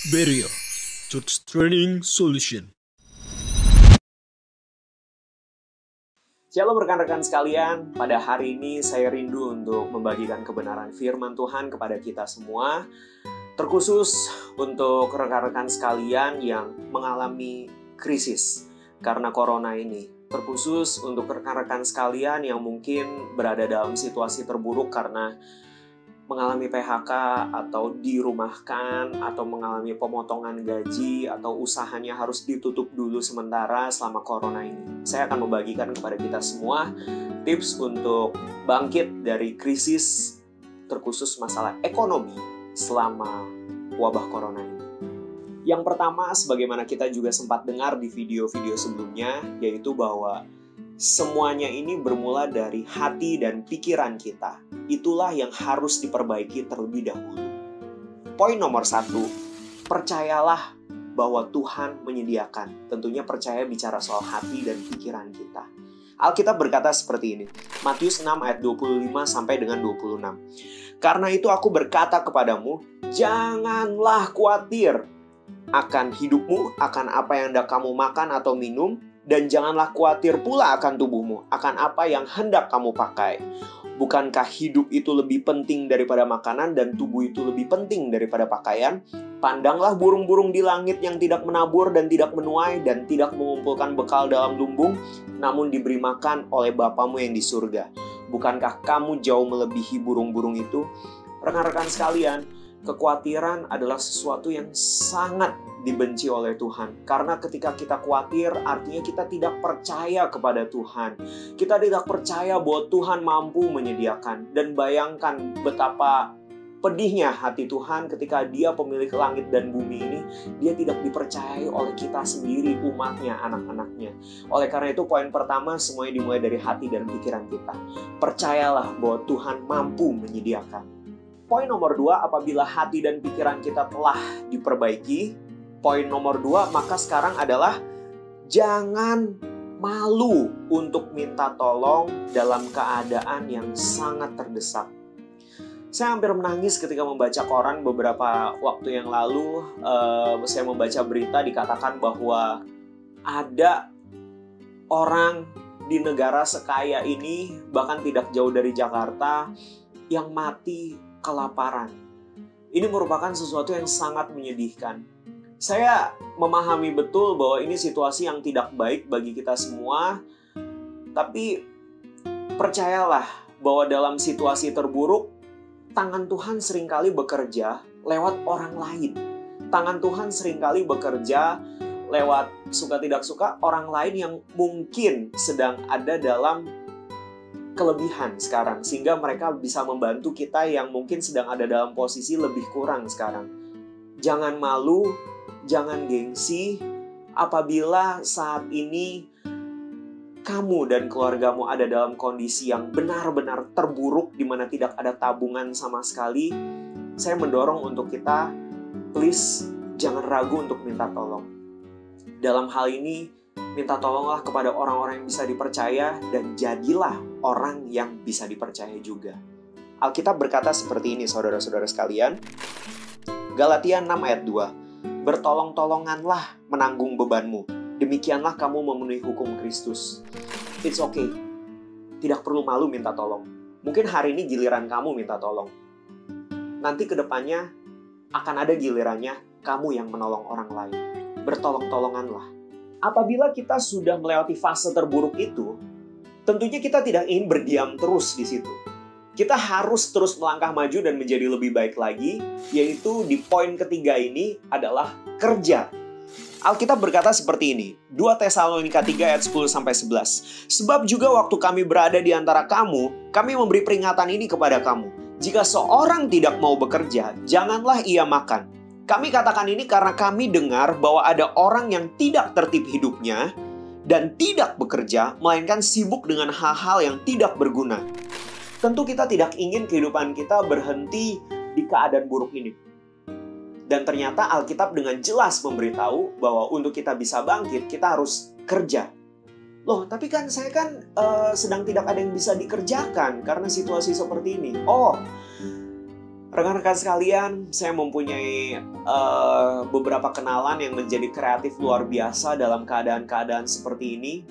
Beria, Church Training Solution. Shalom rekan-rekan sekalian, pada hari ini saya rindu untuk membagikan kebenaran firman Tuhan kepada kita semua, terkhusus untuk rekan-rekan sekalian yang mengalami krisis karena corona ini, terkhusus untuk rekan-rekan sekalian yang mungkin berada dalam situasi terburuk karena mengalami PHK atau dirumahkan atau mengalami pemotongan gaji atau usahanya harus ditutup dulu sementara selama corona ini. Saya akan membagikan kepada kita semua tips untuk bangkit dari krisis terkhusus masalah ekonomi selama wabah corona ini. Yang pertama, sebagaimana kita juga sempat dengar di video-video sebelumnya, yaitu bahwa semuanya ini bermula dari hati dan pikiran kita. Itulah yang harus diperbaiki terlebih dahulu. Poin nomor 1, percayalah bahwa Tuhan menyediakan. Tentunya percaya bicara soal hati dan pikiran kita. Alkitab berkata seperti ini, Matius 6 ayat 25 sampai dengan 26. Karena itu aku berkata kepadamu, janganlah khawatir akan hidupmu, akan apa yang hendak kamu makan atau minum, dan janganlah khawatir pula akan tubuhmu, akan apa yang hendak kamu pakai. Bukankah hidup itu lebih penting daripada makanan dan tubuh itu lebih penting daripada pakaian? Pandanglah burung-burung di langit yang tidak menabur dan tidak menuai dan tidak mengumpulkan bekal dalam lumbung, namun diberi makan oleh Bapamu yang di surga. Bukankah kamu jauh melebihi burung-burung itu? Rekan-rekan sekalian, kekhawatiran adalah sesuatu yang sangat dibenci oleh Tuhan. Karena ketika kita khawatir, artinya kita tidak percaya kepada Tuhan. Kita tidak percaya bahwa Tuhan mampu menyediakan. Dan bayangkan betapa pedihnya hati Tuhan ketika Dia pemilik langit dan bumi ini, Dia tidak dipercayai oleh kita sendiri, umatnya, anak-anaknya. Oleh karena itu, poin pertama, semuanya dimulai dari hati dan pikiran kita. Percayalah bahwa Tuhan mampu menyediakan. Poin nomor 2, apabila hati dan pikiran kita telah diperbaiki, poin nomor 2, maka sekarang adalah jangan malu untuk minta tolong dalam keadaan yang sangat terdesak. Saya hampir menangis ketika membaca koran beberapa waktu yang lalu. Saya membaca berita dikatakan bahwa ada orang di negara sekaya ini, bahkan tidak jauh dari Jakarta, yang mati kelaparan. Ini merupakan sesuatu yang sangat menyedihkan. Saya memahami betul bahwa ini situasi yang tidak baik bagi kita semua, tapi percayalah bahwa dalam situasi terburuk, tangan Tuhan seringkali bekerja lewat orang lain. Tangan Tuhan seringkali bekerja lewat suka tidak suka orang lain yang mungkin sedang ada dalam kelebihan sekarang, sehingga mereka bisa membantu kita yang mungkin sedang ada dalam posisi lebih kurang sekarang. Jangan malu, jangan gengsi apabila saat ini kamu dan keluargamu ada dalam kondisi yang benar-benar terburuk di mana tidak ada tabungan sama sekali. Saya mendorong untuk kita, please jangan ragu untuk minta tolong. Dalam hal ini, minta tolonglah kepada orang-orang yang bisa dipercaya dan jadilah orang yang bisa dipercaya juga. Alkitab berkata seperti ini, saudara-saudara sekalian. Galatia 6 ayat 2. Bertolong-tolonganlah menanggung bebanmu. Demikianlah kamu memenuhi hukum Kristus. It's okay. Tidak perlu malu minta tolong. Mungkin hari ini giliran kamu minta tolong. Nanti ke depannya akan ada gilirannya kamu yang menolong orang lain. Bertolong-tolonganlah. Apabila kita sudah melewati fase terburuk itu, tentunya kita tidak ingin berdiam terus di situ. Kita harus terus melangkah maju dan menjadi lebih baik lagi, yaitu di poin ketiga ini adalah kerja. Alkitab berkata seperti ini, 2 Tesalonika 3 ayat 10-11. Sebab juga waktu kami berada di antara kamu, kami memberi peringatan ini kepada kamu. Jika seorang tidak mau bekerja, janganlah ia makan. Kami katakan ini karena kami dengar bahwa ada orang yang tidak tertib hidupnya dan tidak bekerja, melainkan sibuk dengan hal-hal yang tidak berguna. Tentu kita tidak ingin kehidupan kita berhenti di keadaan buruk ini. Dan ternyata Alkitab dengan jelas memberitahu bahwa untuk kita bisa bangkit, kita harus kerja. Loh, tapi kan saya sedang tidak ada yang bisa dikerjakan karena situasi seperti ini. Oh, Rekan-rekan sekalian, saya mempunyai beberapa kenalan yang menjadi kreatif luar biasa dalam keadaan-keadaan seperti ini.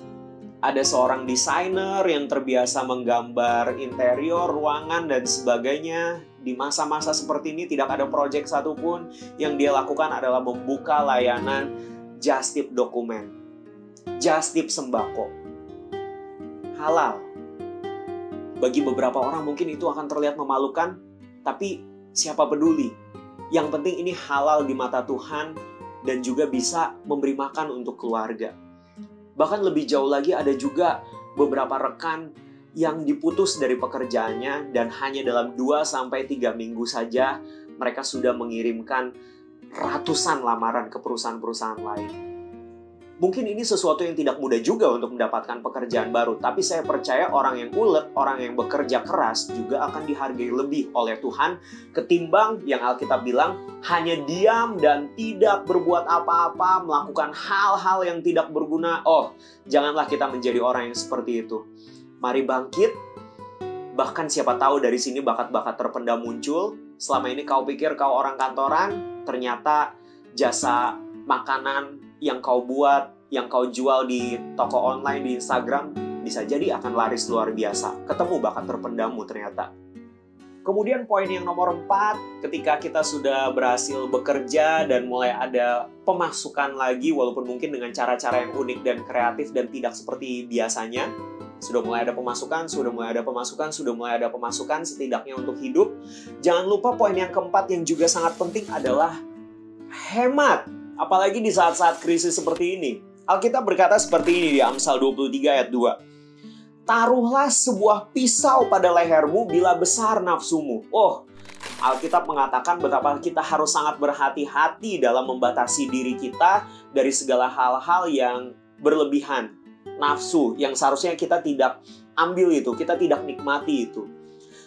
Ada seorang desainer yang terbiasa menggambar interior, ruangan, dan sebagainya. Di masa-masa seperti ini tidak ada proyek satupun. Yang dia lakukan adalah membuka layanan just tip dokumen, just tip sembako. Halal. Bagi beberapa orang mungkin itu akan terlihat memalukan, tapi siapa peduli? Yang penting ini halal di mata Tuhan dan juga bisa memberi makan untuk keluarga. Bahkan lebih jauh lagi ada juga beberapa rekan yang diputus dari pekerjaannya dan hanya dalam 2-3 minggu saja mereka sudah mengirimkan ratusan lamaran ke perusahaan-perusahaan lain. Mungkin ini sesuatu yang tidak mudah juga untuk mendapatkan pekerjaan baru, tapi saya percaya orang yang ulet, orang yang bekerja keras juga akan dihargai lebih oleh Tuhan ketimbang yang Alkitab bilang hanya diam dan tidak berbuat apa-apa, melakukan hal-hal yang tidak berguna. Oh, janganlah kita menjadi orang yang seperti itu. Mari bangkit, bahkan siapa tahu dari sini bakat-bakat terpendam muncul. Selama ini kau pikir kau orang kantoran, ternyata jasa makanan yang kau buat, yang kau jual di toko online, di Instagram, bisa jadi akan laris luar biasa. Ketemu bakat terpendammu ternyata. Kemudian poin yang nomor 4, ketika kita sudah berhasil bekerja dan mulai ada pemasukan lagi, walaupun mungkin dengan cara-cara yang unik dan kreatif dan tidak seperti biasanya, sudah mulai ada pemasukan, setidaknya untuk hidup. Jangan lupa poin yang keempat yang juga sangat penting adalah hemat. Apalagi di saat-saat krisis seperti ini. Alkitab berkata seperti ini di Amsal 23 ayat 2. Taruhlah sebuah pisau pada lehermu bila besar nafsumu. Oh, Alkitab mengatakan betapa kita harus sangat berhati-hati dalam membatasi diri kita dari segala hal-hal yang berlebihan. Nafsu yang seharusnya kita tidak ambil itu, kita tidak nikmati itu.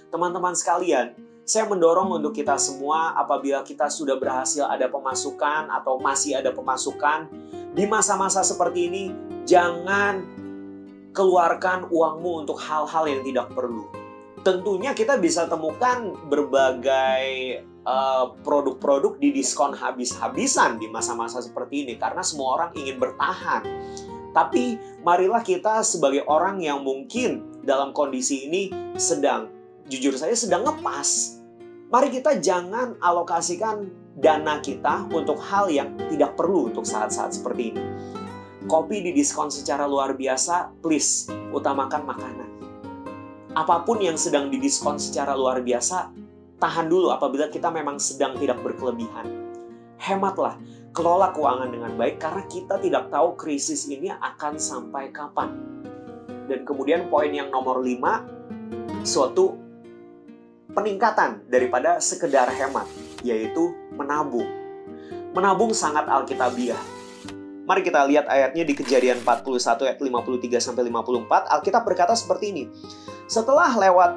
Teman-teman sekalian, saya mendorong untuk kita semua apabila kita sudah berhasil ada pemasukan atau masih ada pemasukan, di masa-masa seperti ini, jangan keluarkan uangmu untuk hal-hal yang tidak perlu. Tentunya kita bisa temukan berbagai produk-produk di diskon habis-habisan di masa-masa seperti ini karena semua orang ingin bertahan. Tapi marilah kita sebagai orang yang mungkin dalam kondisi ini sedang ngepas. Mari kita jangan alokasikan dana kita untuk hal yang tidak perlu untuk saat-saat seperti ini. Kopi didiskon secara luar biasa, please, utamakan makanan. Apapun yang sedang didiskon secara luar biasa, tahan dulu apabila kita memang sedang tidak berkelebihan. Hematlah, kelola keuangan dengan baik karena kita tidak tahu krisis ini akan sampai kapan. Dan kemudian poin yang nomor 5, suatu peningkatan daripada sekedar hemat, yaitu menabung. Menabung sangat alkitabiah. Mari kita lihat ayatnya di Kejadian 41 ayat 53-54. Alkitab berkata seperti ini. Setelah lewat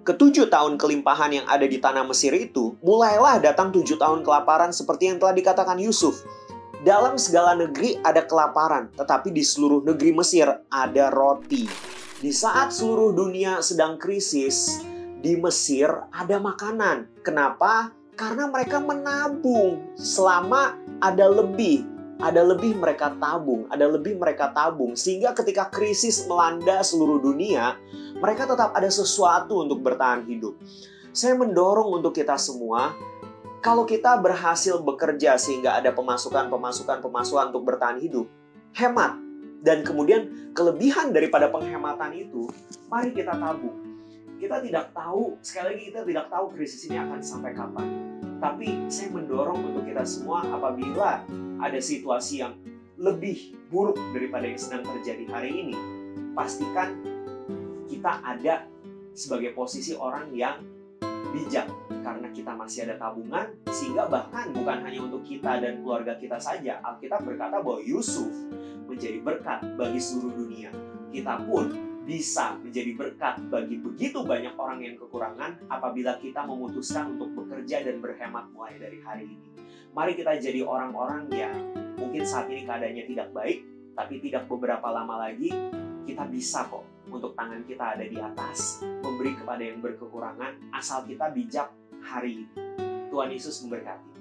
ke-7 tahun kelimpahan yang ada di tanah Mesir itu, mulailah datang 7 tahun kelaparan seperti yang telah dikatakan Yusuf. Dalam segala negeri ada kelaparan, tetapi di seluruh negeri Mesir ada roti. Di saat seluruh dunia sedang krisis, di Mesir ada makanan. Kenapa? Karena mereka menabung. Selama ada lebih mereka tabung. Sehingga ketika krisis melanda seluruh dunia, mereka tetap ada sesuatu untuk bertahan hidup. Saya mendorong untuk kita semua, kalau kita berhasil bekerja sehingga ada pemasukan untuk bertahan hidup, hemat. Dan kemudian kelebihan daripada penghematan itu, mari kita tabung. Kita tidak tahu, sekali lagi kita tidak tahu krisis ini akan sampai kapan. Tapi saya mendorong untuk kita semua apabila ada situasi yang lebih buruk daripada yang sedang terjadi hari ini, pastikan kita ada sebagai posisi orang yang bijak. Karena kita masih ada tabungan, sehingga bahkan bukan hanya untuk kita dan keluarga kita saja. Alkitab berkata bahwa Yusuf menjadi berkat bagi seluruh dunia. Kita pun bisa menjadi berkat bagi begitu banyak orang yang kekurangan apabila kita memutuskan untuk bekerja dan berhemat mulai dari hari ini. Mari kita jadi orang-orang yang mungkin saat ini keadaannya tidak baik, tapi tidak beberapa lama lagi kita bisa kok untuk tangan kita ada di atas, memberi kepada yang berkekurangan, asal kita bijak hari ini. Tuhan Yesus memberkati.